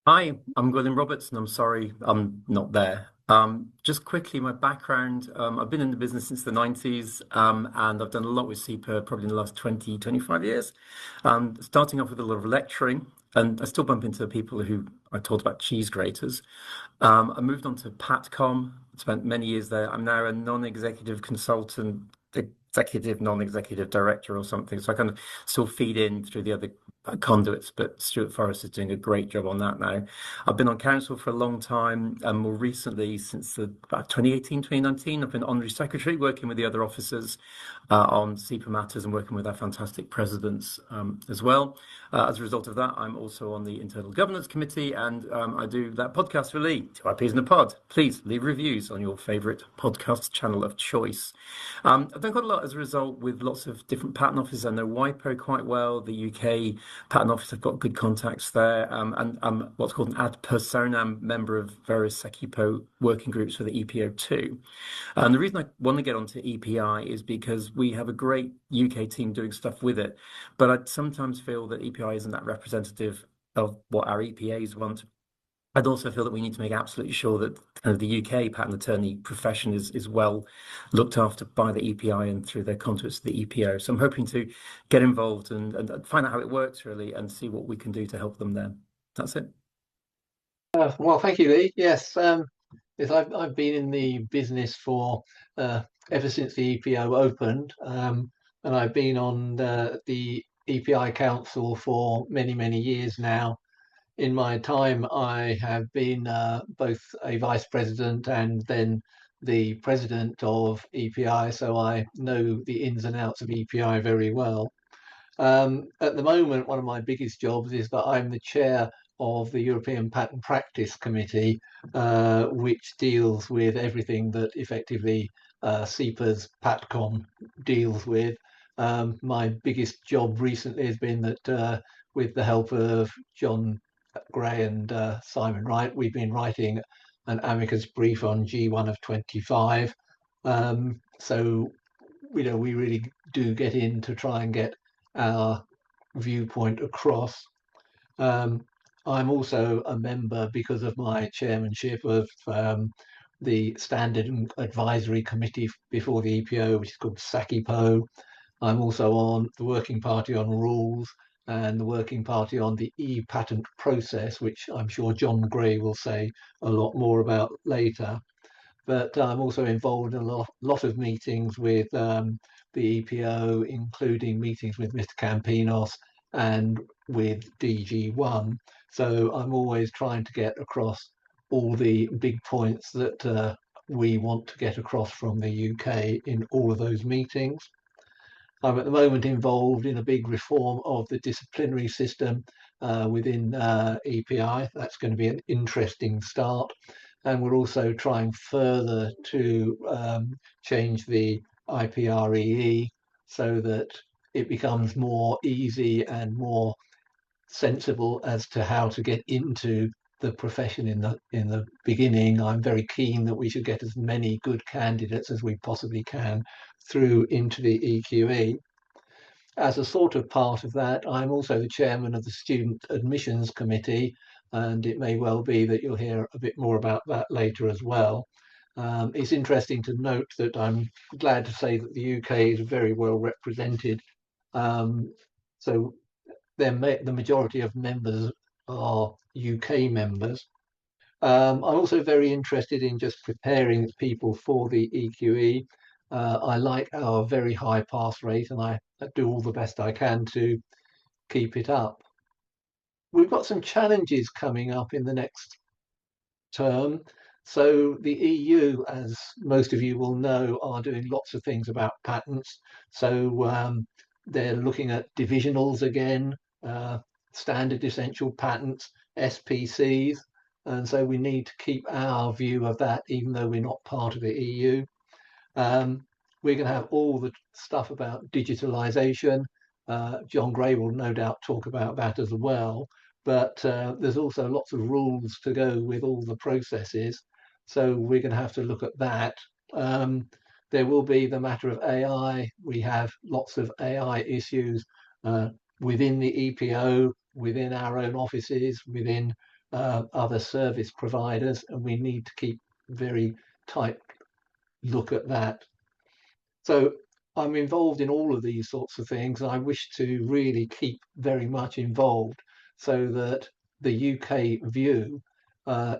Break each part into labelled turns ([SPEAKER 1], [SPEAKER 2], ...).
[SPEAKER 1] Hi, I'm Gordon Roberts, and I'm sorry I'm not there. Just quickly, my background, I've been in the business since the 90s, and I've done a lot with SEPA probably in the last 20, 25 years. Starting off with a lot of lecturing, and I still bump into people who I taught about cheese graters. I moved on to Patcom, spent many years there. I'm now a non-executive consultant, executive, non-executive director or something. So I kind of still feed in through the other conduits, but Stuart Forrest is doing a great job on that now. I've been on council for a long time, and more recently, since about 2018, 2019, I've been honorary secretary, working with the other officers on SEPA matters and working with our fantastic presidents as well. As a result of that, I'm also on the Internal Governance Committee, and I do that podcast for Lee, Two IPs in a Pod. Please leave reviews on your favourite podcast channel of choice. I've done quite a lot as a result with lots of different patent offices. I know WIPO quite well, the UK patent office. I've got good contacts there, and I'm what's called an ad personam member of various SECIPO working groups for the EPO too. And the reason I want to get onto EPI is because we have a great UK team doing stuff with it, but I sometimes feel that EPI isn't that representative of what our EPAs want. I'd also feel that we need to make absolutely sure that kind of the UK patent attorney profession is well looked after by the EPI and through their conduits of the EPO. So I'm hoping to get involved and find out how it works really and see what we can do to help them there. That's it.
[SPEAKER 2] Well, thank you, Lee. Yes, I've been in the business for uh, ever since the EPO opened, and I've been on the EPI Council for many years now. In my time, I have been both a vice president and then the president of EPI, so I know the ins and outs of EPI very well. At the moment, one of my biggest jobs is that I'm the chair of the European Patent Practice Committee, which deals with everything that effectively SEPA's PATCOM deals with. My biggest job recently has been that with the help of John Gray and Simon Wright, we've been writing an amicus brief on G1 of 25. So, we really do get in to try and get our viewpoint across. Um, I'm also a member because of my chairmanship of the Standard and Advisory Committee before the EPO, which is called SACIPO. I'm also on the Working Party on Rules and the Working Party on the e-patent process, which I'm sure John Gray will say a lot more about later. But I'm also involved in a lot of meetings with the EPO, including meetings with Mr. Campinos and with DG1. So I'm always trying to get across all the big points that we want to get across from the UK in all of those meetings. I'm at the moment involved in a big reform of the disciplinary system within EPI. That's going to be an interesting start. And we're also trying further to change the IPREE so that it becomes more easy and more sensible as to how to get into the profession in the beginning. I'm very keen that we should get as many good candidates as we possibly can through into the EQE. As a sort of part of that, I'm also the chairman of the Student Admissions Committee, and it may well be that you'll hear a bit more about that later as well. It's interesting to note that I'm glad to say that the UK is very well represented. Um, so the majority of members are UK members. I'm also very interested in just preparing people for the EQE. I like our very high pass rate and I do all the best I can to keep it up. We've got some challenges coming up in the next term. So the EU, as most of you will know, are doing lots of things about patents. So they're looking at divisionals again, standard essential patents, SPCs. And so we need to keep our view of that, even though we're not part of the EU. We're going to have all the stuff about digitalization. John Gray will no doubt talk about that as well. But there's also lots of rules to go with all the processes. So we're going to have to look at that. Um, there will be the matter of AI. We have lots of AI issues within the EPO, within our own offices, within other service providers, and we need to keep very tight look at that. So I'm involved in all of these sorts of things. I wish to really keep very much involved so that the UK view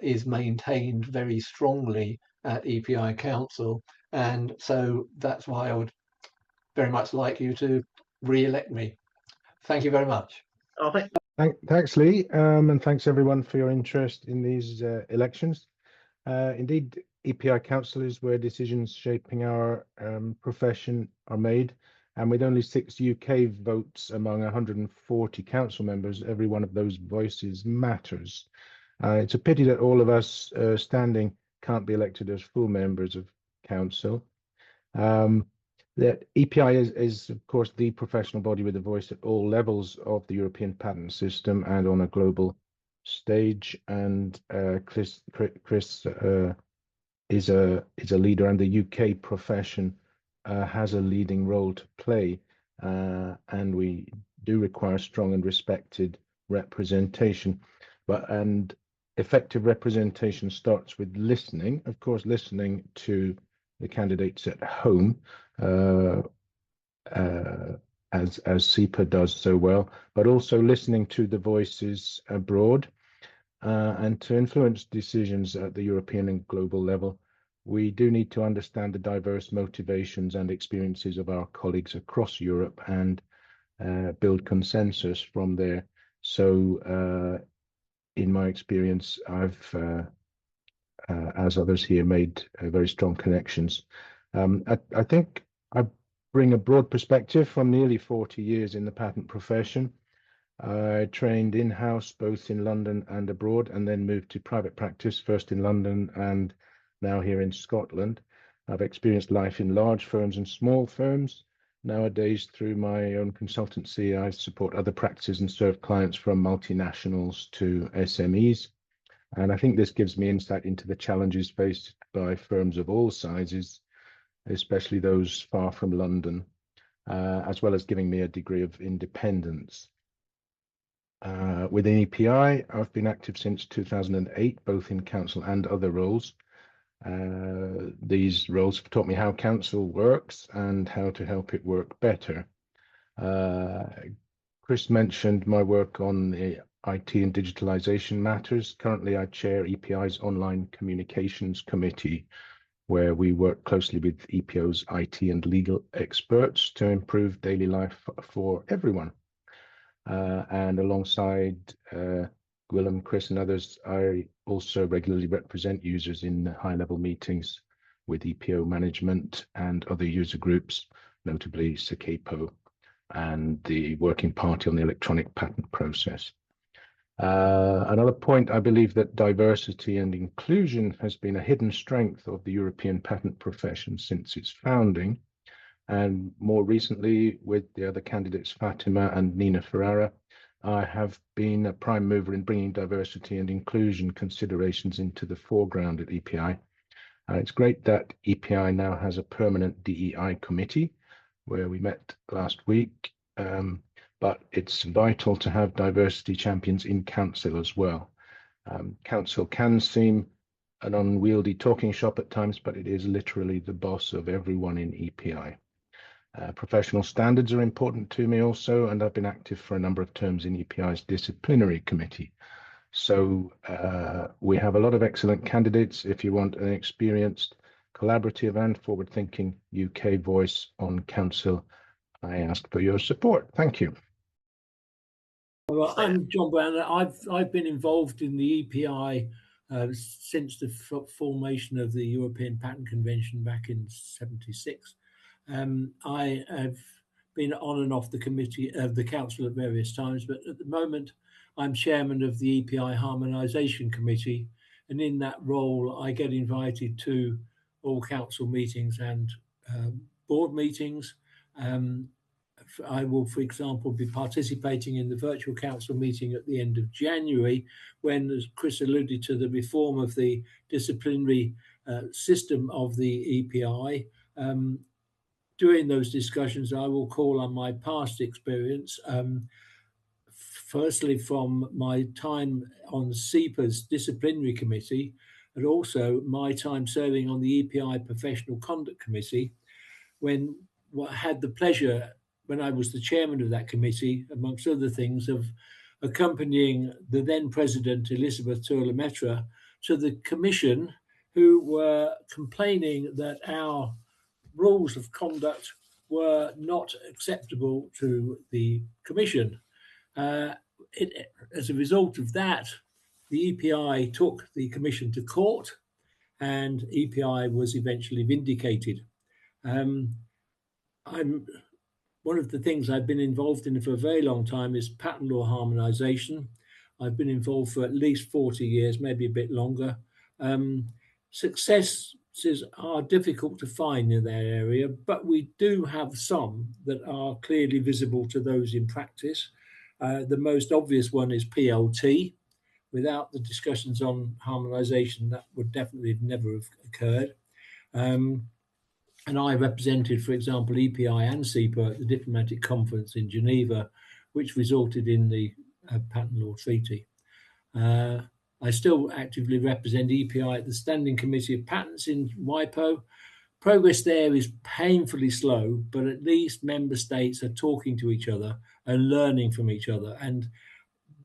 [SPEAKER 2] is maintained very strongly at EPI Council. And so that's why I would very much like you to re-elect me. Thank you very much.
[SPEAKER 3] Oh,
[SPEAKER 4] Thanks, Lee, and thanks everyone for your interest in these elections. Indeed, EPI Council is where decisions shaping our profession are made, and with only 6 UK votes among 140 council members, every one of those voices matters. It's a pity that all of us standing can't be elected as full members of council. The EPI is, of course, the professional body with a voice at all levels of the European patent system and on a global stage. And Chris is a leader, and the UK profession has a leading role to play, and we do require strong and respected representation. And effective representation starts with listening, of course, listening to the candidates at home, as SEPA does so well, but also listening to the voices abroad, and to influence decisions at the European and global level. We do need to understand the diverse motivations and experiences of our colleagues across Europe and build consensus from there. So in my experience, I've as others here, made very strong connections. I think I bring a broad perspective from nearly 40 years in the patent profession. I trained in-house both in London and abroad, and then moved to private practice, first in London and now here in Scotland. I've experienced life in large firms and small firms. Nowadays, through my own consultancy, I support other practices and serve clients from multinationals to SMEs. And I think this gives me insight into the challenges faced by firms of all sizes, especially those far from London, as well as giving me a degree of independence. Within EPI, I've been active since 2008, both in council and other roles. These roles have taught me how council works and how to help it work better. Chris mentioned my work on the IT and digitalization matters. Currently, I chair EPI's online communications committee, where we work closely with EPO's IT and legal experts to improve daily life for everyone. And alongside Gwilym, Chris, and others, I also regularly represent users in high-level meetings with EPO management and other user groups, notably SECAPO and the Working Party on the Electronic Patent Process. Another point, I believe that diversity and inclusion has been a hidden strength of the European patent profession since its founding. And more recently, with the other candidates, Fatima and Nina Ferrara, I have been a prime mover in bringing diversity and inclusion considerations into the foreground at EPI. It's great that EPI now has a permanent DEI committee, where we met last week. But it's vital to have diversity champions in council as well. Council can seem an unwieldy talking shop at times, but it is literally the boss of everyone in EPI. Professional standards are important to me also, and I've been active for a number of terms in EPI's disciplinary committee. So we have a lot of excellent candidates. If you want an experienced, collaborative and forward-thinking UK voice on council, I ask for your support. Thank you.
[SPEAKER 3] Well, I'm John Brown. I've been involved in the EPI since the formation of the European Patent Convention back in '76. I have been on and off the committee of the council at various times, but at the moment I'm chairman of the EPI Harmonisation Committee, and in that role I get invited to all council meetings and board meetings. I will, for example, be participating in the virtual council meeting at the end of January, when, as Chris alluded to, the reform of the disciplinary system of the EPI. During those discussions, I will call on my past experience firstly from my time on CIPA's disciplinary committee, and also my time serving on the EPI Professional Conduct Committee, when I had the pleasure, when I was the chairman of that committee, amongst other things, of accompanying the then President Elizabeth Tour-Lemaitre to the Commission, who were complaining that our rules of conduct were not acceptable to the Commission. As a result of that, the EPI took the Commission to court, and EPI was eventually vindicated. One of the things I've been involved in for a very long time is patent law harmonisation. I've been involved for at least 40 years, maybe a bit longer. Successes are difficult to find in that area, but we do have some that are clearly visible to those in practice. The most obvious one is PLT. Without the discussions on harmonisation, that would definitely never have occurred. And I represented, for example, EPI and CIPA at the diplomatic conference in Geneva, which resulted in the patent law treaty. I still actively represent EPI at the Standing Committee of Patents in WIPO. Progress there is painfully slow, but at least member states are talking to each other and learning from each other. And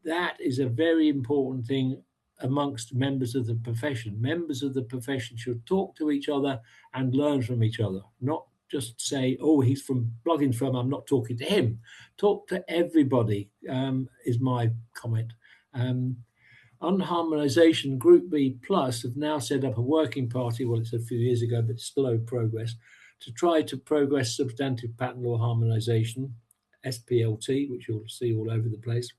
[SPEAKER 3] that is a very important thing amongst members of the profession. Members of the profession should talk to each other and learn from each other, not just say, oh, he's from blogging firm, I'm not talking to him. Talk to everybody, is my comment. On harmonisation, Group B Plus have now set up a working party, well, it's a few years ago, but slow progress, to try to progress substantive patent law harmonisation, SPLT, which you'll see all over the place.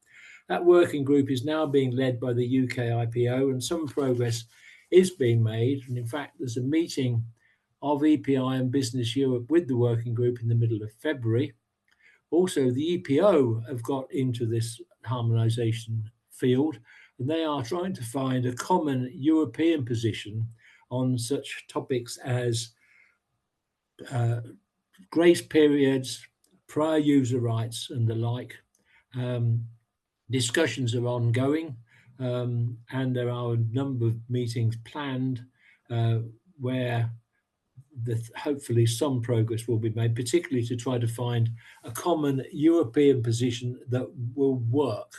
[SPEAKER 3] That working group is now being led by the UK IPO, and some progress is being made. And in fact, there's a meeting of EPI and Business Europe with the working group in the middle of February. Also, the EPO have got into this harmonisation field, and they are trying to find a common European position on such topics as grace periods, prior user rights, and the like. Discussions are ongoing, and there are a number of meetings planned where hopefully some progress will be made, particularly to try to find a common European position that will work.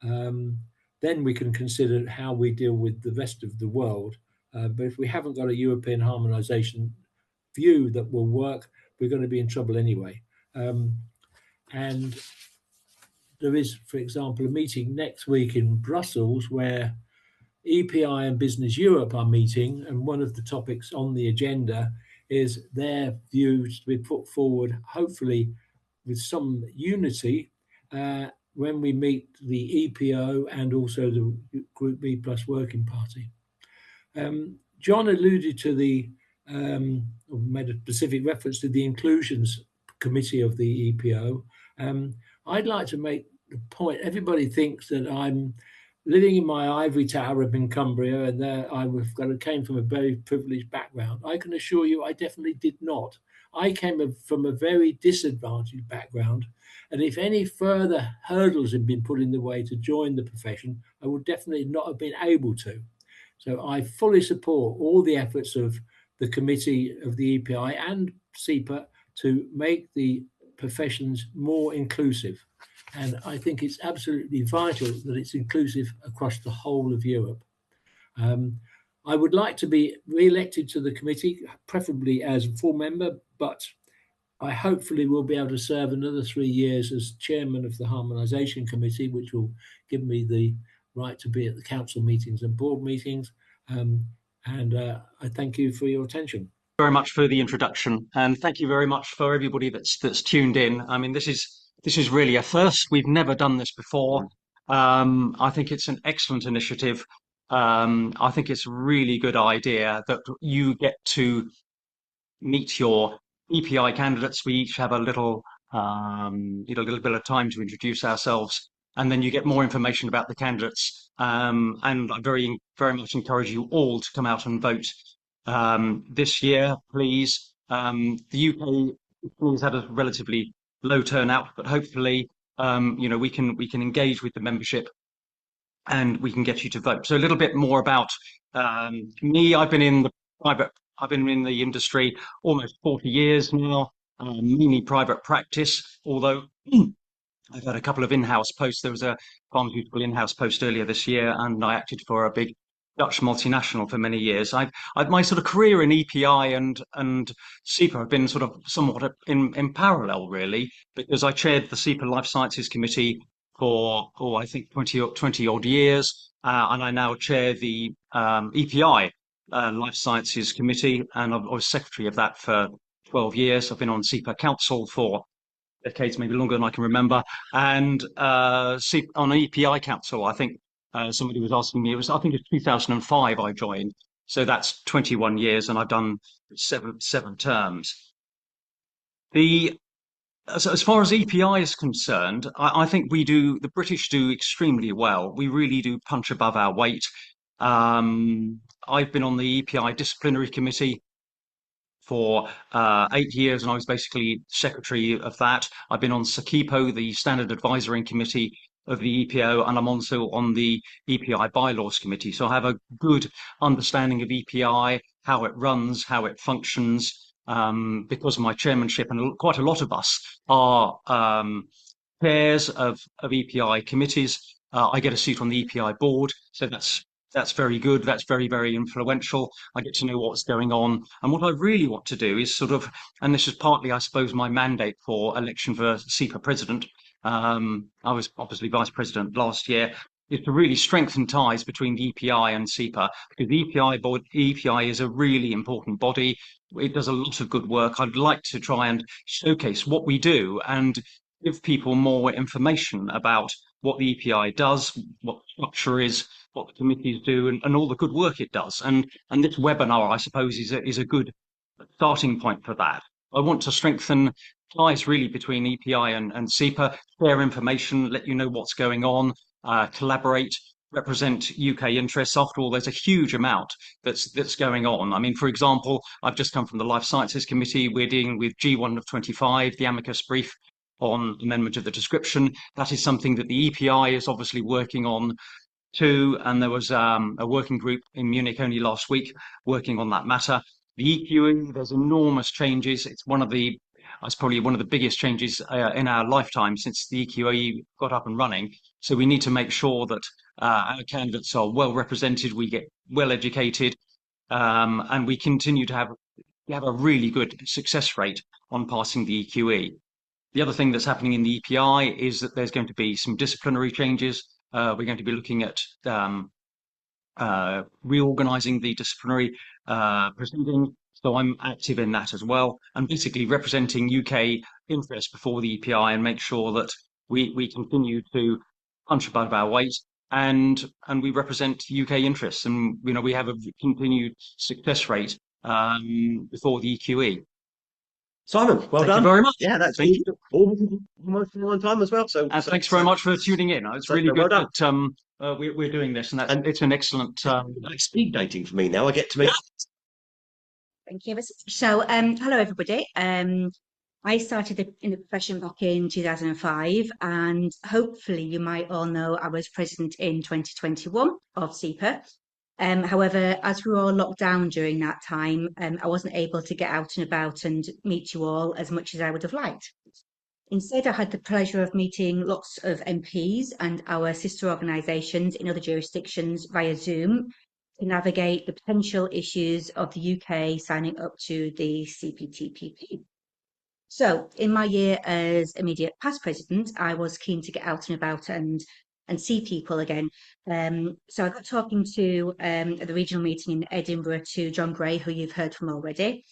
[SPEAKER 3] Then we can consider how we deal with the rest of the world. But if we haven't got a European harmonisation view that will work, we're going to be in trouble anyway. And there is, for example, a meeting next week in Brussels where EPI and Business Europe are meeting, and one of the topics on the agenda is their views to be put forward, hopefully with some unity, when we meet the EPO and also the Group B Plus Working Party. John alluded to or made a specific reference to the Inclusions Committee of the EPO. I'd like to make the point, everybody thinks that I'm living in my ivory tower up in Cumbria and I came from a very privileged background. I can assure you I definitely did not. I came from a very disadvantaged background, and if any further hurdles had been put in the way to join the profession, I would definitely not have been able to. So I fully support all the efforts of the committee of the EPI and CIPA to make the professions more inclusive. And I think it's absolutely vital that it's inclusive across the whole of Europe. I would like to be re-elected to the committee, preferably as a full member, but I hopefully will be able to serve another 3 years as chairman of the Harmonisation Committee, which will give me the right to be at the council meetings and board meetings. I thank you for your attention.
[SPEAKER 5] Very much for the introduction, and thank you very much for everybody that's tuned in. I mean, this is really a first. We've never done this before. I think it's an excellent initiative. I think it's a really good idea that you get to meet your EPI candidates. We each have a little bit of time to introduce ourselves, and then you get more information about the candidates. And I very, very much encourage you all to come out and vote this year, please. The UK has had a relatively low turnout, but hopefully we can engage with the membership and we can get you to vote. So a little bit more about me. I've been in the industry almost 40 years now, mainly private practice, although I've had a couple of in-house posts. There was a pharmaceutical in-house post earlier this year, and I acted for a big Dutch multinational for many years. My sort of career in EPI and SEPA have been sort of somewhat in parallel, really, because I chaired the SEPA Life Sciences Committee for, I think 20 odd years, and I now chair the EPI Life Sciences Committee, and I was secretary of that for 12 years. I've been on SEPA Council for decades, maybe longer than I can remember, and on EPI Council, I think somebody was asking me, I think it's 2005 I joined, so that's 21 years, and I've done seven terms. As far as EPI is concerned, I think the British do extremely well. We really do punch above our weight. I've been on the EPI Disciplinary Committee for 8 years, and I was basically secretary of that. I've been on SAKIPO, the Standard Advisory Committee of the EPO, and I'm also on the EPI Bylaws Committee. So I have a good understanding of EPI, how it runs, how it functions, because of my chairmanship, and quite a lot of us are chairs of EPI committees. I get a seat on the EPI board, so that's very good. That's very, very influential. I get to know what's going on. And what I really want to do is sort of, and this is partly, I suppose, my mandate for election for SEPA president. I was obviously vice president last year, is to really strengthen ties between the EPI and SEPA, because the EPI is a really important body. It does a lot of good work. I'd like to try and showcase what we do and give people more information about what the EPI does, what the structure is, what the committees do, and all the good work it does. And this webinar, I suppose, is a good starting point for that. I want to strengthen ties really between EPI and SEPA, share information, let you know what's going on, collaborate, represent UK interests. After all, there's a huge amount that's going on. I mean, for example, I've just come from the Life Sciences Committee. We're dealing with G1 of 25, the amicus brief on amendment of the description. That is something that the EPI is obviously working on too, and there was a working group in Munich only last week working on that matter. The EQE, there's enormous changes. It's probably one of the biggest changes in our lifetime since the EQE got up and running. So we need to make sure that our candidates are well represented, we get well educated, and we continue to have a really good success rate on passing the EQE. The other thing that's happening in the EPI is that there's going to be some disciplinary changes. We're going to be looking at reorganizing the disciplinary proceedings. So I'm active in that as well, and basically representing UK interests before the EPI and make sure that we continue to punch above our weight and we represent UK interests, and we have a continued success rate before the EQE.
[SPEAKER 6] Simon, well done.
[SPEAKER 5] Thank you very much.
[SPEAKER 6] Yeah, that's almost on time as well. So
[SPEAKER 5] thanks very much for tuning in. It's really good that we're doing this, and it's an excellent
[SPEAKER 6] speed dating for me now. I get to meet.
[SPEAKER 7] Thank you. So, hello everybody. I started in the profession back in 2005, and hopefully you might all know I was president in 2021 of SEPA. However, as we were all locked down during that time, I wasn't able to get out and about and meet you all as much as I would have liked. Instead, I had the pleasure of meeting lots of MPs and our sister organisations in other jurisdictions via Zoom to navigate the potential issues of the UK signing up to the CPTPP. So, in my year as immediate past president, I was keen to get out and about and see people again. So I got talking to at the regional meeting in Edinburgh to John Gray, who you've heard from already,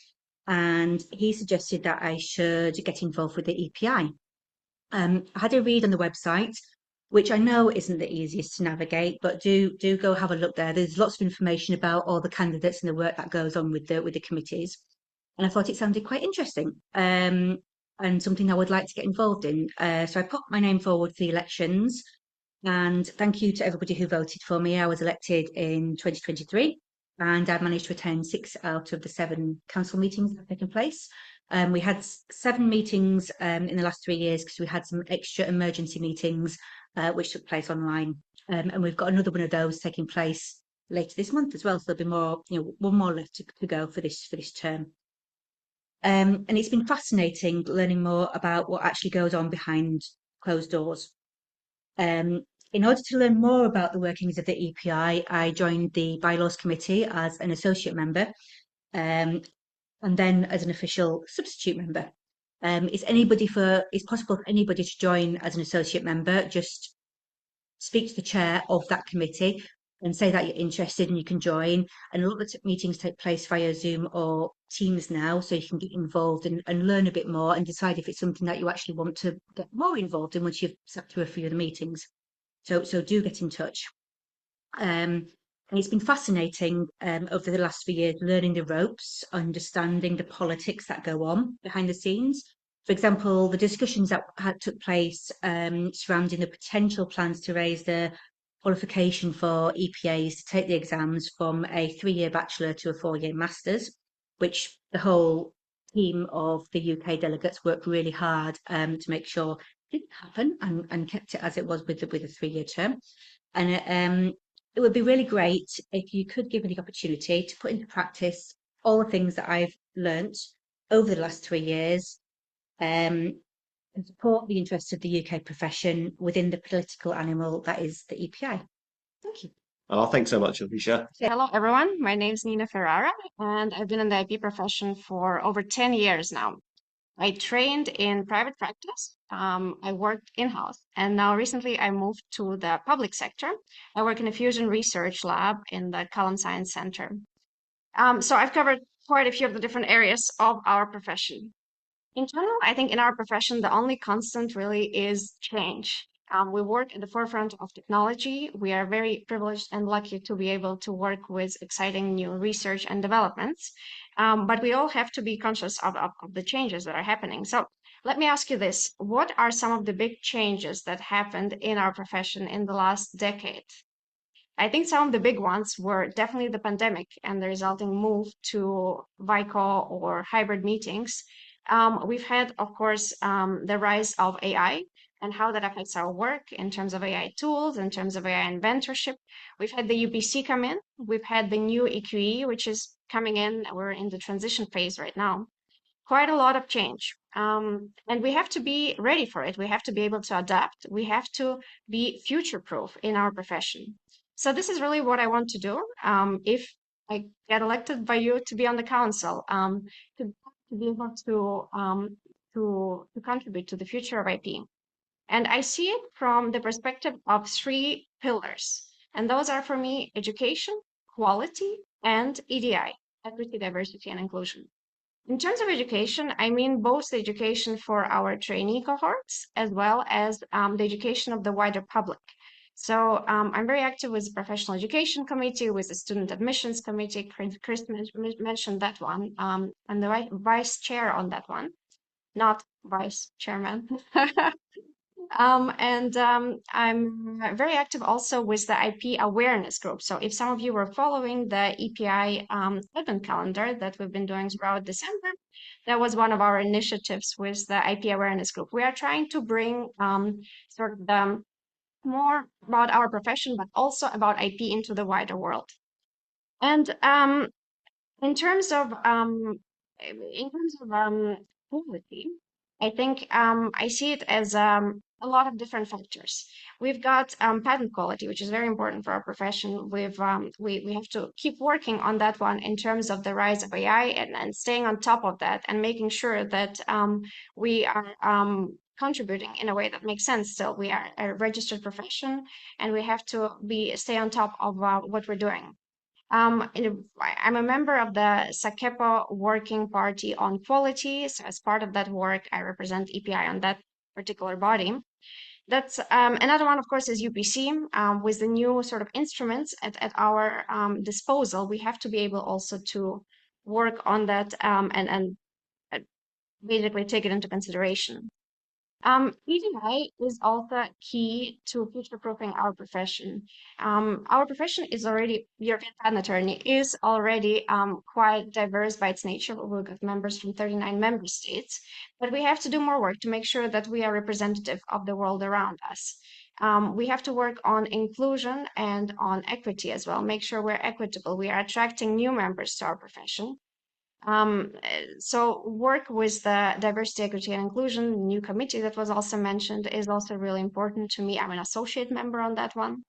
[SPEAKER 7] and he suggested that I should get involved with the EPI. I had a read on the website, which I know isn't the easiest to navigate, but do go have a look there. There's lots of information about all the candidates and the work that goes on with the committees, and I thought it sounded quite interesting and something I would like to get involved in. So I put my name forward for the elections. And thank you to everybody who voted for me. I was elected in 2023, and I managed to attend 6 out of the 7 council meetings that have taken place. We had 7 meetings in the last 3 years because we had some extra emergency meetings which took place online. And we've got another one of those taking place later this month as well. So there'll be more, one more left to go for this term. And it's been fascinating learning more about what actually goes on behind closed doors. In order to learn more about the workings of the EPI, I joined the Bylaws Committee as an associate member, and then as an official substitute member. It's possible for anybody to join as an associate member. Just speak to the chair of that committee and say that you're interested and you can join. And a lot of the meetings take place via Zoom or Teams now, so you can get involved and learn a bit more and decide if it's something that you actually want to get more involved in once you've sat through a few of the meetings. So do get in touch. And it's been fascinating over the last few years, learning the ropes, understanding the politics that go on behind the scenes. For example, the discussions that took place surrounding the potential plans to raise the qualification for EPAs to take the exams from a 3-year bachelor to a 4-year master's, which the whole team of the UK delegates worked really hard to make sure didn't happen and kept it as it was with a 3-year term. And it would be really great if you could give me the opportunity to put into practice all the things that I've learnt over the last 3 years and support the interests of the UK profession within the political animal that is the EPI. Thank you.
[SPEAKER 6] Oh, thanks so much, Alicia.
[SPEAKER 8] Hello, everyone. My name is Nina Ferrara, and I've been in the IP profession for over 10 years now. I trained in private practice. I worked in-house, and now recently I moved to the public sector. I work in a fusion research lab in the Cullen Science Center. So I've covered quite a few of the different areas of our profession. In general, I think in our profession, the only constant really is change. We work at the forefront of technology. We are very privileged and lucky to be able to work with exciting new research and developments. But we all have to be conscious of the changes that are happening. So let me ask you this. What are some of the big changes that happened in our profession in the last decade? I think some of the big ones were definitely the pandemic and the resulting move to VICO or hybrid meetings. We've had, of course, the rise of AI and how that affects our work in terms of AI tools, in terms of AI inventorship. We've had the UPC come in. We've had the new EQE, which is coming in. We're in the transition phase right now. Quite a lot of change. And we have to be ready for it. We have to be able to adapt. We have to be future-proof in our profession. So this is really what I want to do. If I get elected by you to be on the council, to be able to contribute to the future of IP. And I see it from the perspective of 3 pillars. And those are for me, education, quality, and EDI, equity, diversity, and inclusion. In terms of education, I mean both the education for our trainee cohorts as well as the education of the wider public. So I'm very active with the professional education committee, with the student admissions committee. Chris mentioned that one. I'm the vice chair on that one, not vice chairman. I'm very active also with the IP awareness group. So if some of you were following the EPI advent calendar that we've been doing throughout December, that was one of our initiatives with the IP awareness group. We are trying to bring sort of the more about our profession, but also about IP into the wider world. And in terms of quality, I think I see it as a lot of different factors. We've got patent quality, which is very important for our profession. We have to keep working on that one in terms of the rise of AI and staying on top of that and making sure that we are contributing in a way that makes sense. Still, we are a registered profession, and we have to stay on top of what we're doing. I'm a member of the SACEPO Working Party on Quality. So as part of that work, I represent EPI on that particular body. That's another one, of course, is UPC. With the new sort of instruments at our disposal, we have to be able also to work on that and basically take it into consideration. EDI is also key to future-proofing our profession. Our profession is already, European Patent Attorney is already quite diverse by its nature. We've got members from 39 member states, but we have to do more work to make sure that we are representative of the world around us. We have to work on inclusion and on equity as well, make sure we're equitable. We are attracting new members to our profession. So work with the diversity, equity, and inclusion new committee that was also mentioned is also really important to me. I'm an associate member on that one.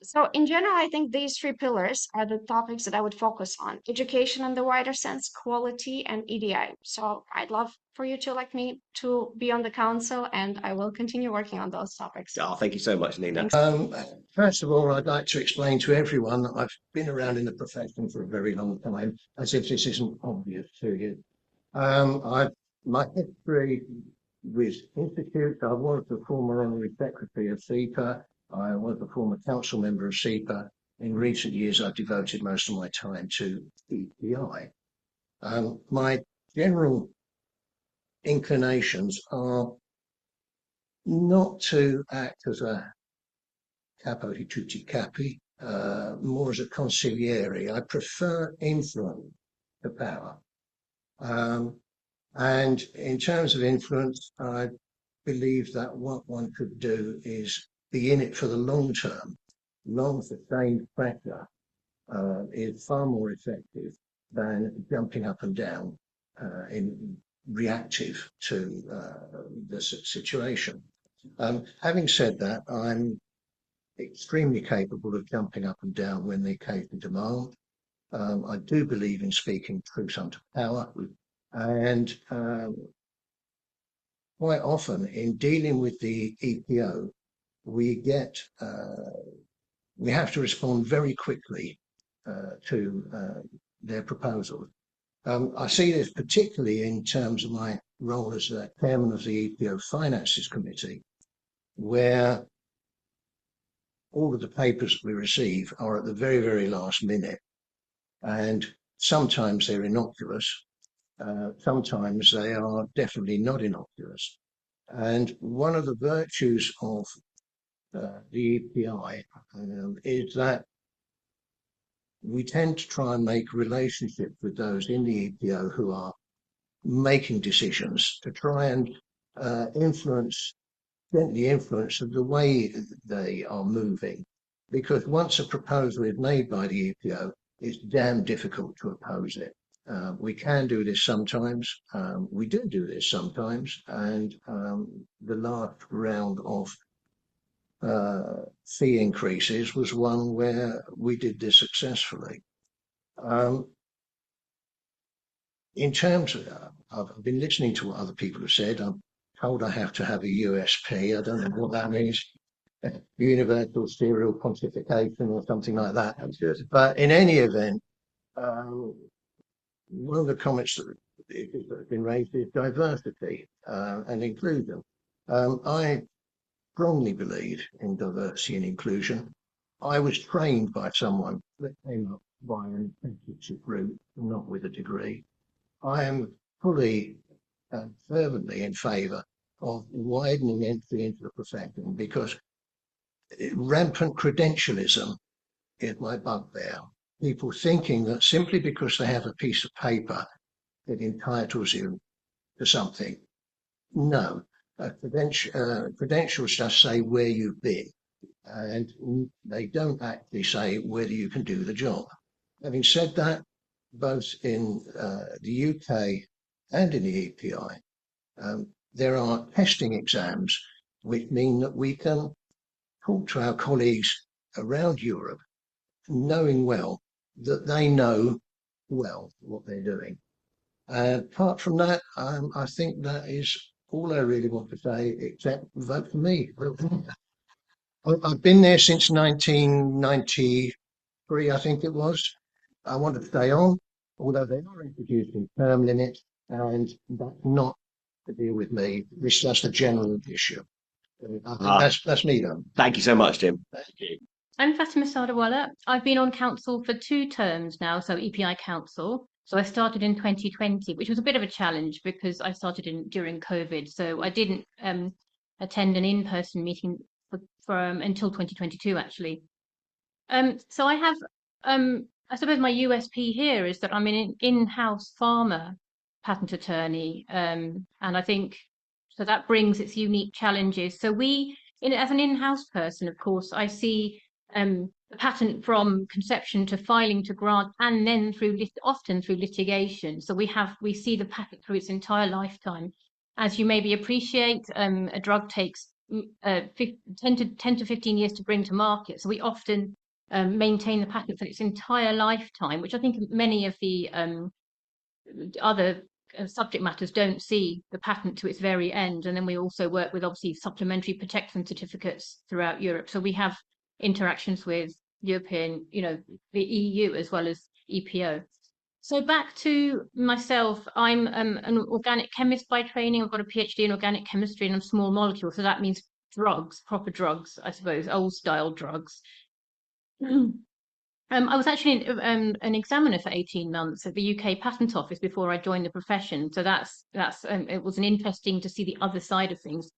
[SPEAKER 8] So in general, I think these three pillars are the topics that I would focus on: education in the wider sense, quality, and EDI. So I'd love for you to elect me to be on the council, and I will continue working on those topics.
[SPEAKER 6] Oh, thank you so much, Nina.
[SPEAKER 8] Thanks.
[SPEAKER 9] First of all, I'd like to explain to everyone that I've been around in the profession for a very long time, as if this isn't obvious to you. My history with institutes, I was the former honorary secretary of SEPA. I was a former council member of SEPA. In recent years, I've devoted most of my time to EPI. My general inclinations are not to act as a capo di tutti capi, more as a consigliere. I prefer influence to power. And in terms of influence, I believe that what one could do is be in it for the long term. Long sustained pressure is far more effective than jumping up and down in reactive to the situation. Having said that, I'm extremely capable of jumping up and down when the occasion demands. I do believe in speaking truth unto power, and quite often in dealing with the EPO, we have to respond very quickly to their proposals. I see this particularly in terms of my role as the chairman of the EPO Finances Committee, where all of the papers we receive are at the very, very last minute. And sometimes they're innocuous. Sometimes they are definitely not innocuous. And one of the virtues of the EPI is that we tend to try and make relationships with those in the EPO who are making decisions to try and gently influence the way they are moving. Because once a proposal is made by the EPO, it's damn difficult to oppose it. We can do this sometimes. We do this sometimes. And the last round of fee increases was one where we did this successfully. In terms of, I've been listening to what other people have said. I'm told I have to have a USP. I don't know what that means. Universal serial pontification or something like that. But in any event, one of the comments that have been raised is diversity and inclusion. I strongly believe in diversity and inclusion. I was trained by someone that came up via an apprenticeship route, not with a degree. I am fully and fervently in favour of widening entry into the profession, because rampant credentialism is my bugbear. People thinking that simply because they have a piece of paper it entitles you to something. No, credentials just say where you've been, and they don't actually say whether you can do the job. Having said that, both in the UK and in the EPI, there are testing exams which mean that we can talk to our colleagues around Europe, knowing well that they know well what they're doing. Apart from that, I think that is all I really want to say, except vote for me. I've been there since 1993, I think it was. I want to stay on, although they are introducing term limits, and that's not to deal with me. It's just a general issue. I think that's me done.
[SPEAKER 6] Thank you so much, Jim.
[SPEAKER 9] Thank you.
[SPEAKER 10] I'm Fatima Sadawala. I've been on council for 2 terms now, so EPI council. So I started in 2020, which was a bit of a challenge because I started during COVID. So I didn't attend an in-person meeting for until 2022, actually. So I have, I suppose my USP here is that I'm an in-house pharma patent attorney. And I think, so that brings its unique challenges. So as an in-house person, of course, I see the patent from conception to filing to grant, and then often through litigation. So we see the patent through its entire lifetime. As you maybe appreciate, a drug takes 10 to 15 years to bring to market. So we often maintain the patent for its entire lifetime, which I think many of the other subject matters don't see the patent to its very end. And then we also work with obviously supplementary protection certificates throughout Europe. So we have interactions with European, the EU as well as EPO. So back to myself, I'm an organic chemist by training. I've got a PhD in organic chemistry and I'm small molecule. So that means drugs, proper drugs, I suppose, old style drugs. I was actually an examiner for 18 months at the UK Patent Office before I joined the profession. So it was interesting to see the other side of things.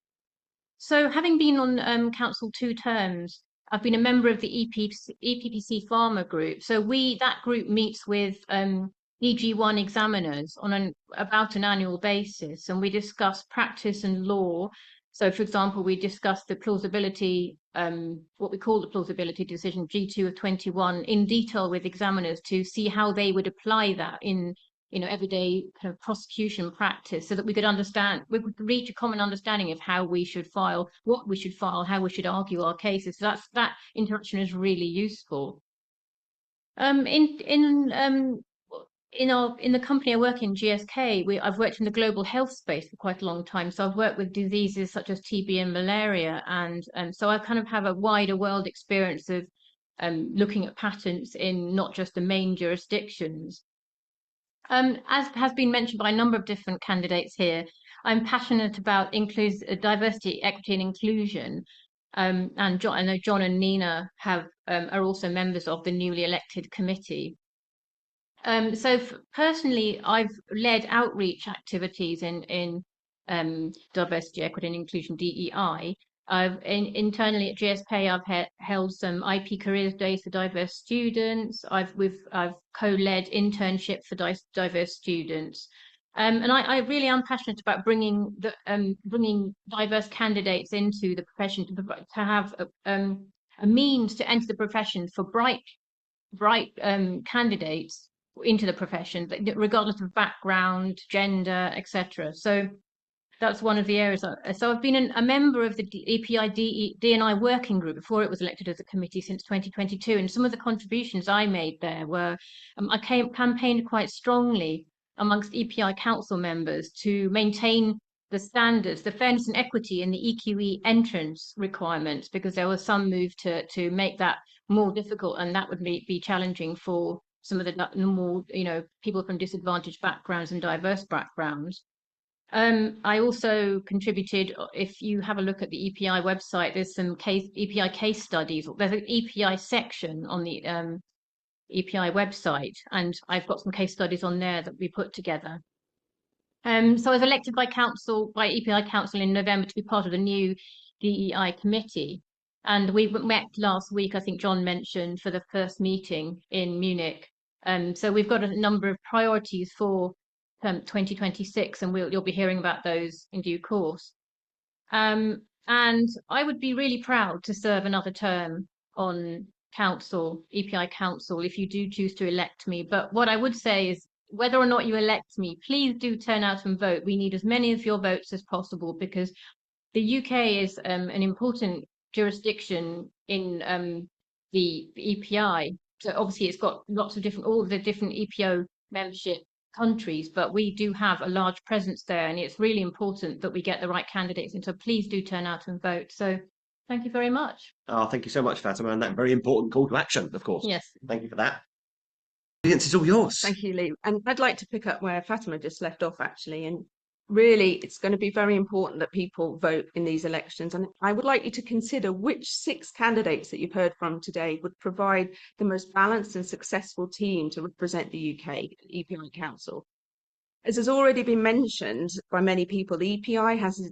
[SPEAKER 10] So having been on council 2 terms, I've been a member of the EPPC Pharma Group. So that group meets with DG1 examiners on about an annual basis, and we discuss practice and law. So, for example, we discussed the plausibility, what we call the plausibility decision, G2 of 21, in detail with examiners to see how they would apply that in everyday kind of prosecution practice, so that we could reach a common understanding of how we should file, what we should file, how we should argue our cases. So that interaction is really useful. In the company I work in, GSK, I've worked in the global health space for quite a long time. So I've worked with diseases such as TB and malaria, and so I kind of have a wider world experience of looking at patents in not just the main jurisdictions. As has been mentioned by a number of different candidates here, I'm passionate about diversity, equity, and inclusion. And I know John and Nina are also members of the newly elected committee. So personally, I've led outreach activities in diversity, equity, and inclusion (DEI). Internally at GSK, I've held some IP careers days for diverse students. I've co-led internship for diverse students, and I really am passionate about bringing diverse candidates into the profession to have a means to enter the profession for bright candidates into the profession, regardless of background, gender, etc. So that's one of the areas. So I've been a member of the EPI D&I working group before it was elected as a committee since 2022. And some of the contributions I made there were, I campaigned quite strongly amongst EPI council members to maintain the standards, the fairness and equity in the EQE entrance requirements, because there was some move to make that more difficult, and that would be challenging for some of the more, people from disadvantaged backgrounds and diverse backgrounds. I also contributed, if you have a look at the EPI website, there's some EPI case studies. There's an EPI section on the EPI website, and I've got some case studies on there that we put together. So I was elected by EPI Council in November to be part of the new DEI committee. And we met last week, I think John mentioned, for the first meeting in Munich. So we've got a number of priorities for 2026, and you'll be hearing about those in due course. And I would be really proud to serve another term on EPI Council, if you do choose to elect me. But what I would say is, whether or not you elect me, please do turn out and vote. We need as many of your votes as possible, because the UK is an important jurisdiction in the EPI. So obviously it's got all the different EPO membership countries, but we do have a large presence there, and it's really important that we get the right candidates in. So please do turn out and vote. So thank you very much.
[SPEAKER 6] Oh, thank you so much, Fatima, and that very important call to action, of course.
[SPEAKER 10] Yes.
[SPEAKER 6] Thank you for that. The audience is all yours.
[SPEAKER 11] Thank you, Lee. And I'd like to pick up where Fatima just left off, actually. And really, it's going to be very important that people vote in these elections. And I would like you to consider which 6 candidates that you've heard from today would provide the most balanced and successful team to represent the UK EPI Council. As has already been mentioned by many people, the EPI has a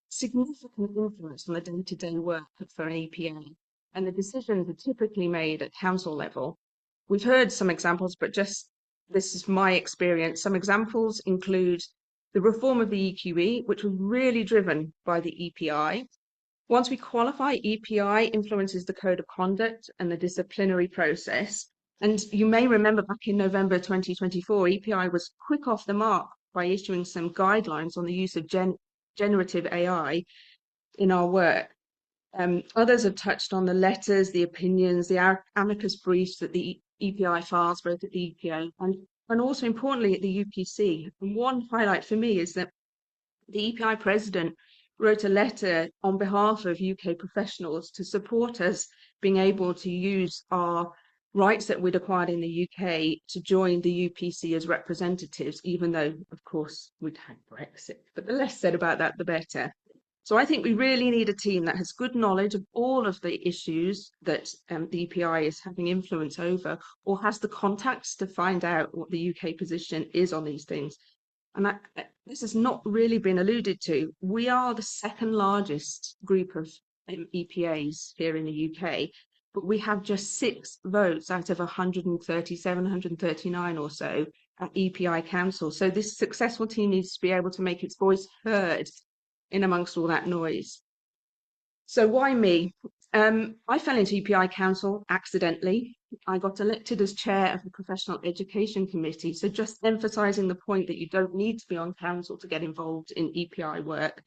[SPEAKER 11] significant influence on the day-to-day work for an EPA, and the decisions are typically made at council level. We've heard some examples, but just this is my experience. Some examples include the reform of the EQE, which was really driven by the EPI. Once we qualify, EPI influences the code of conduct and the disciplinary process. And you may remember back in November 2024, EPI was quick off the mark by issuing some guidelines on the use of generative AI in our work. Others have touched on the letters, the opinions, the amicus briefs that the EPI files both at the EPO and also importantly at the UPC. And one highlight for me is that the EPI president wrote a letter on behalf of UK professionals to support us being able to use our rights that we'd acquired in the UK to join the UPC as representatives, even though, of course, we'd had Brexit. But the less said about that, the better. So I think we really need a team that has good knowledge of all of the issues that the EPI is having influence over, or has the contacts to find out what the UK position is on these things. And this has not really been alluded to. We are the second largest group of EPAs here in the UK, but we have just 6 votes out of 137, 139 or so at EPI Council. So this successful team needs to be able to make its voice heard in amongst all that noise. So why me? I fell into EPI Council accidentally. I got elected as chair of the Professional Education Committee. So just emphasising the point that you don't need to be on council to get involved in EPI work.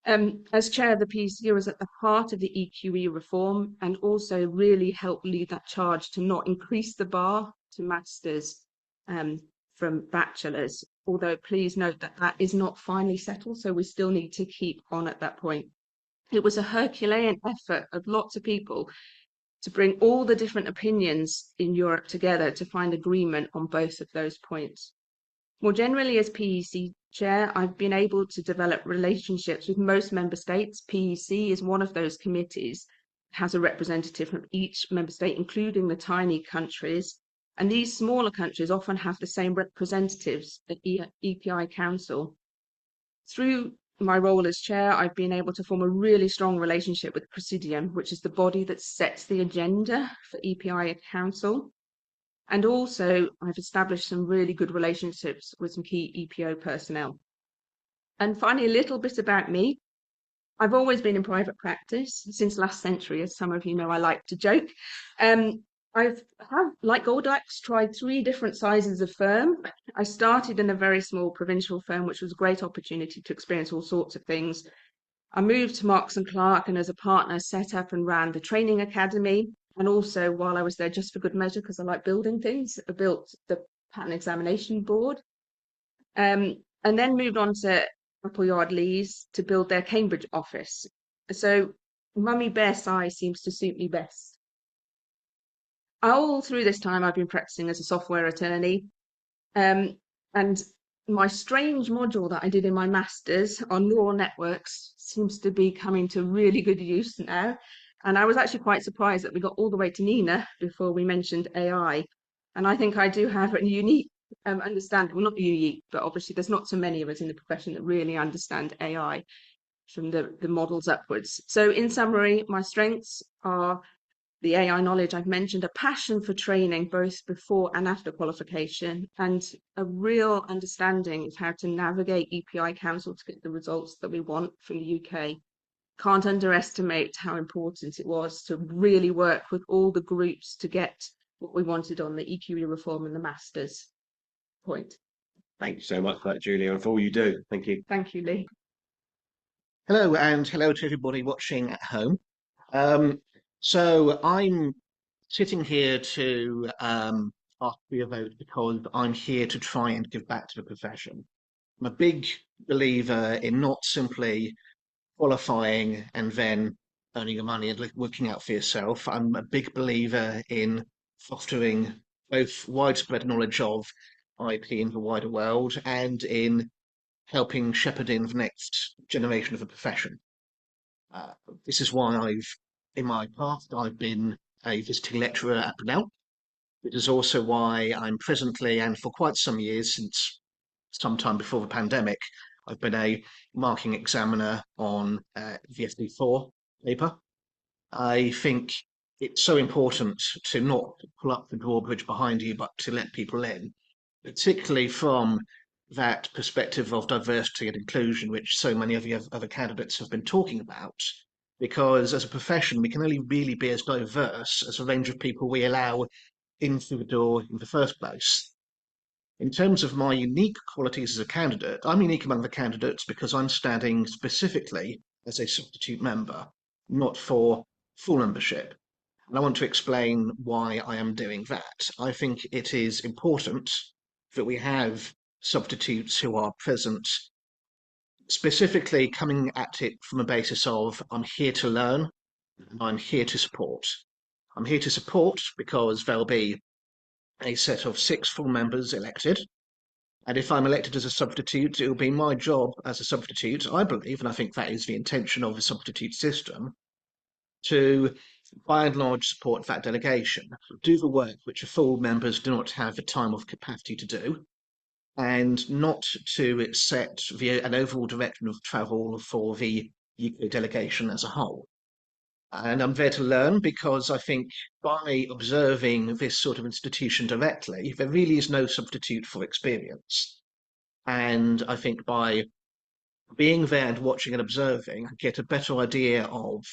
[SPEAKER 11] As chair of the PEC, I was at the heart of the EQE reform and also really helped lead that charge to not increase the bar to masters from bachelors. Although please note that that is not finally settled, so we still need to keep on at that point. It was a Herculean effort of lots of people to bring all the different opinions in Europe together to find agreement on both of those points. More generally, as PEC chair, I've been able to develop relationships with most member states. PEC is one of those committees, has a representative from each member state, including the tiny countries. And these smaller countries often have the same representatives at EPI Council. Through my role as chair, I've been able to form a really strong relationship with Presidium, which is the body that sets the agenda for EPI Council. And also, I've established some really good relationships with some key EPO personnel. And finally, a little bit about me. I've always been in private practice since last century, as some of you know, I like to joke. I've, like Goldilocks, tried 3 different sizes of firm. I started in a very small provincial firm, which was a great opportunity to experience all sorts of things. I moved to Marks & Clark and as a partner set up and ran the training academy. And also while I was there, just for good measure, because I like building things, I built the patent examination board. And then moved on to Appleyard Lees to build their Cambridge office. So mummy bear size seems to suit me best. All through this time, I've been practicing as a software attorney. And my strange module that I did in my master's on neural networks seems to be coming to really good use now. And I was actually quite surprised that we got all the way to Nina before we mentioned AI. And I think I do have a unique understanding, well, not unique, but obviously there's not so many of us in the profession that really understand AI from the models upwards. So in summary, my strengths are the AI knowledge I've mentioned, a passion for training both before and after qualification, and a real understanding of how to navigate EPI Council to get the results that we want from the UK. Can't underestimate how important it was to really work with all the groups to get what we wanted on the EQE reform and the Masters point.
[SPEAKER 6] Thank you so much for that, Julia, and for all you do. Thank you.
[SPEAKER 11] Thank you, Lee.
[SPEAKER 9] Hello, and hello to everybody watching at home. So I'm sitting here to ask for your vote because I'm here to try and give back to the profession. I'm a big believer in not simply qualifying and then earning your money and working out for yourself. I'm a big believer in fostering both widespread knowledge of IP in the wider world and in
[SPEAKER 6] helping shepherd in the next generation of the profession. This is why in my past, I've been a visiting lecturer at Brunel. It is also why I'm presently, and for quite some years, since sometime before the pandemic, I've been a marking examiner on the FD4 paper. I think it's so important to not pull up the drawbridge behind you, but to let people in, particularly from that perspective of diversity and inclusion, which so many of the other candidates have been talking about. Because as a profession, we can only really be as diverse as a range of people we allow in through the door in the first place. In terms of my unique qualities as a candidate, I'm unique among the candidates because I'm standing specifically as a substitute member, not for full membership. And I want to explain why I am doing that. I think it is important that we have substitutes who are present, specifically coming at it from a basis of I'm here to learn, and I'm here to support. I'm here to support because there'll be a set of 6 full members elected. And if I'm elected as a substitute, it will be my job as a substitute, I believe, and I think that is the intention of the substitute system, to by and large support that delegation, do the work which the full members do not have the time or capacity to do, and not to set an overall direction of travel for the UK delegation as a whole. And I'm there to learn because I think by observing this sort of institution directly, there really is no substitute for experience. And I think by being there and watching and observing, I get a better idea of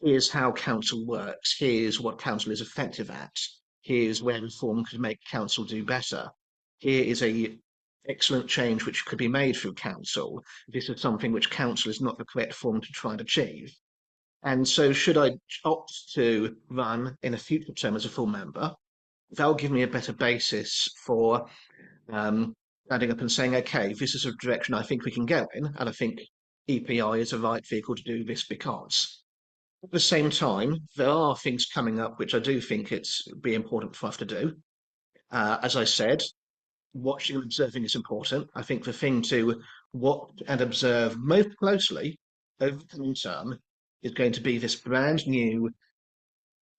[SPEAKER 6] here's how council works, here's what council is effective at, here's where reform could make council do better. Here is a excellent change which could be made through council. This is something which council is not the correct form to try and achieve. And so should I opt to run in a future term as a full member, that'll give me a better basis for standing up and saying, okay, this is a direction I think we can go in, and I think EPI is the right vehicle to do this because. At the same time, there are things coming up which I do think it's be important for us to do. As I said, watching and observing is important. I think the thing to watch and observe most closely over the coming term is going to be this brand new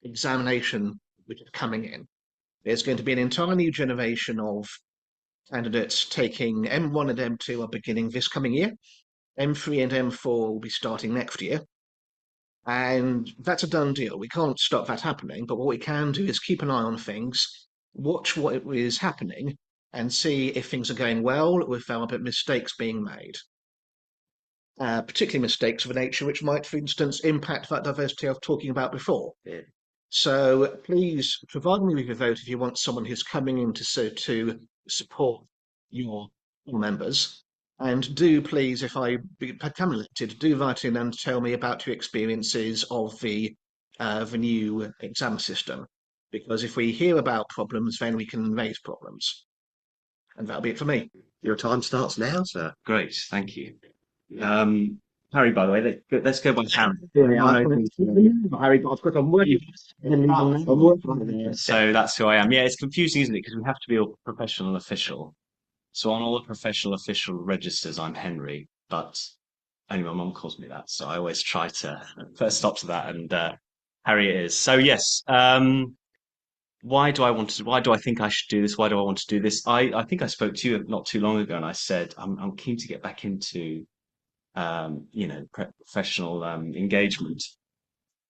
[SPEAKER 6] examination which is coming in. There's going to be an entirely new generation of candidates taking M1 and M2 are beginning this coming year. M3 and M4 will be starting next year. And that's a done deal. We can't stop that happening, but what we can do is keep an eye on things, watch what is happening, and see if things are going well or if there are mistakes being made. Particularly mistakes of a nature which might, for instance, impact that diversity I was talking about before. Yeah. So please provide me with your vote if you want someone who's coming in to support your members. And do please, if I become elected, do write in and tell me about your experiences of the new exam system. Because if we hear about problems, then we can raise problems. And that'll be it for me. Your time starts now, sir.
[SPEAKER 12] Great, thank you. Harry, by the way, let's go by Harry.
[SPEAKER 6] Harry, of course, I'm working.
[SPEAKER 12] So that's who I am. Yeah, it's confusing, isn't it? Because we have to be a professional official. So on all the professional official registers, I'm Henry, but only my mum calls me that. So I always try to put a stop to that, and Harry it is. So yes, why do I think I should do this? Why do I want to do this? I think I spoke to you not too long ago, and I said I'm keen to get back into professional engagement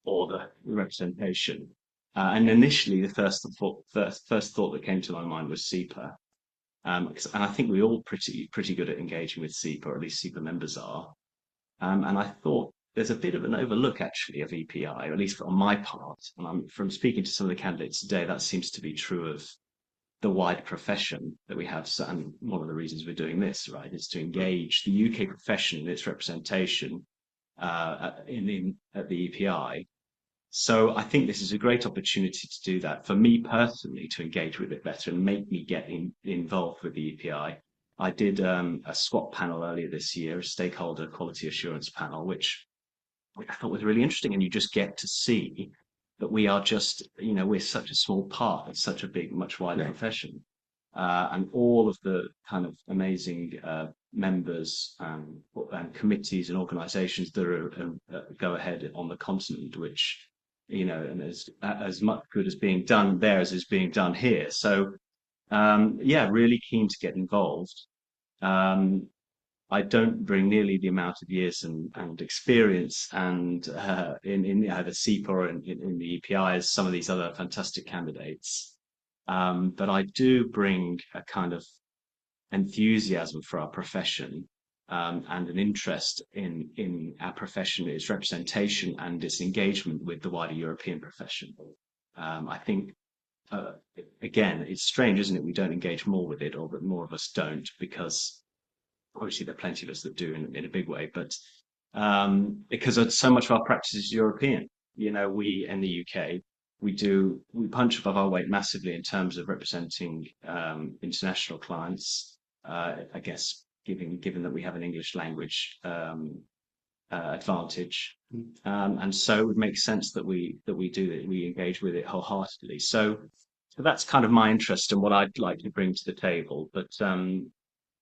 [SPEAKER 12] or the representation. And initially, the first thought that came to my mind was SEPA. And I think we're all pretty good at engaging with SEPA, or at least SEPA members are. And I thought there's a bit of an overlook actually of EPI, or at least on my part. And from speaking to some of the candidates today, that seems to be true of the wide profession that we have. So, and one of the reasons we're doing this, right, is to engage the UK profession in its representation at the EPI. So I think this is a great opportunity to do that for me personally, to engage with it better and make me get involved with the EPI. I did a SWAT panel earlier this year, a stakeholder quality assurance panel, which I thought was really interesting. And you just get to see that we are just, we're such a small part of such a big, much wider profession. and all of the kind of amazing members and committees and organisations that are go ahead on the continent, which, you know, and as much good as being done there as is being done here. So yeah, really keen to get involved. I don't bring nearly the amount of years and experience and in either SEPA or in the EPI as some of these other fantastic candidates. But I do bring a kind of enthusiasm for our profession, and an interest in our profession, its representation and its engagement with the wider European profession. I think, again, it's strange, isn't it? We don't engage more with it, or that more of us don't, because obviously there are plenty of us that do in a big way, but because so much of our practice is European. You know, we in the UK, we punch above our weight massively in terms of representing international clients. I guess given that we have an English language advantage, and so it would make sense that we engage with it wholeheartedly. So that's kind of my interest and what I'd like to bring to the table. But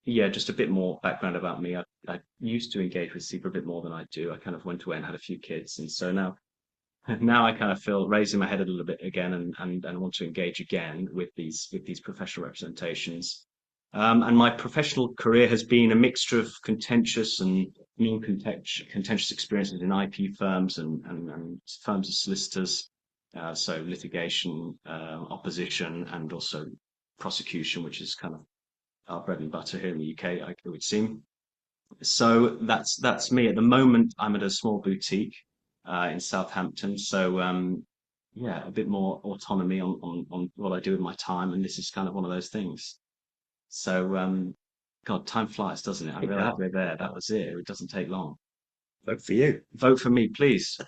[SPEAKER 12] yeah, just a bit more background about me. I used to engage with SEPA a bit more than I do. I kind of went away and had a few kids, and so now I kind of feel raising my head a little bit again and want to engage again with these professional representations. And my professional career has been a mixture of contentious and non-contentious experiences in IP firms and firms of solicitors, so litigation, opposition, and also prosecution, which is kind of our bread and butter here in the UK, it would seem. So that's me. At the moment, I'm at a small boutique in Southampton. So yeah, a bit more autonomy on what I do with my time, and this is kind of one of those things. So God, time flies, doesn't it? I'm really halfway there. That was it. It doesn't take long.
[SPEAKER 13] Vote for you.
[SPEAKER 12] Vote for me, please.